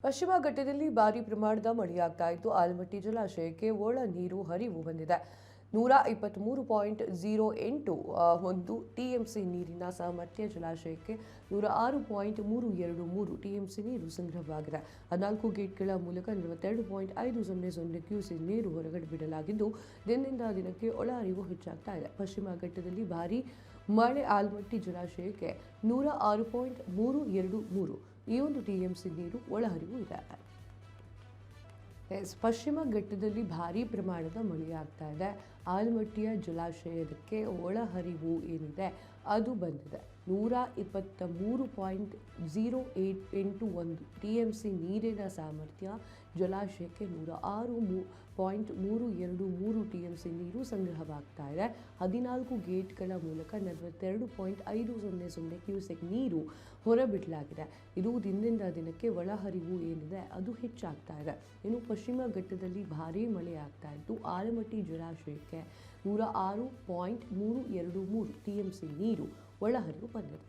ಪಶ್ಚಿಮ ಘಟ್ಟದಲ್ಲಿ ಭಾರೀ ಪ್ರಮಾಣದ ಮಳೆಯಾಗ್ತಾ ಇದ್ದು ಆಲಮಟ್ಟಿ ಜಲಾಶಯಕ್ಕೆ ಒಳ ನೀರು ಹರಿವು ಬಂದಿದೆ. 123.08 ಒಂದು ಟಿಎಂಸಿ ನೀರಿನ ಸಾಮರ್ಥ್ಯ ಜಲಾಶಯಕ್ಕೆ 106.323 ಟಿಎಂಸಿ ನೀರು ಸಂಗ್ರಹವಾಗಿದೆ. 14 ಗೇಟ್ಗಳ ಮೂಲಕ 42.500 ಕ್ಯೂಸೆಕ್ ನೀರು ಹೊರಗಡೆ ಬಿಡಲಾಗಿದ್ದು ದಿನದಿಂದ ದಿನಕ್ಕೆ ಒಳಹರಿವು ಹೆಚ್ಚಾಗ್ತಾ ಇದೆ. ಪಶ್ಚಿಮ ಘಟ್ಟದಲ್ಲಿ ಭಾರೀ ಮಳೆ ಆಲಮಟ್ಟಿ ಜಲಾಶಯಕ್ಕೆ 106.323 ಈ ಒಂದು ಟಿಎಂಸಿ ನೀರು ಒಳಹರಿವು ಇದೆ. ಪಶ್ಚಿಮ ಘಟ್ಟದಲ್ಲಿ ಭಾರೀ ಪ್ರಮಾಣದ ಮಳೆಯಾಗ್ತಾ ಇದೆ. ಆಲಮಟ್ಟಿಯ ಜಲಾಶಯಕ್ಕೆ ಒಳಹರಿವು ಏನಿದೆ ಅದು ಬಂದಿದೆ. 123.081 ಟಿಎಂಸಿ ನೀರಿನ ಸಾಮರ್ಥ್ಯ ಜಲಾಶಯಕ್ಕೆ 106.323 ಟಿಎಂಸಿ ನೀರು ಸಂಗ್ರಹವಾಗ್ತಾ ಇದೆ. 14 ಗೇಟ್ಗಳ ಮೂಲಕ 42.500 ಕ್ಯೂಸೆಕ್ ನೀರು ಹೊರಬಿಡಲಾಗಿದೆ. ಇದು ದಿನದಿಂದ ದಿನಕ್ಕೆ ಒಳಹರಿವು ಏನಿದೆ ಅದು ಹೆಚ್ಚಾಗ್ತಾ ಇದೆ. ಇನ್ನು ಪಶ್ಚಿಮ ಘಟ್ಟದಲ್ಲಿ ಭಾರೀ ಮಳೆ ಆಗ್ತಾ ಇದ್ದು ಆಲಮಟ್ಟಿ ಜಲಾಶಯಕ್ಕೆ 106.323 ಟಿಎಂಸಿ ನೀರು ಒಳಹರಿವು ಬಂದಿದೆ.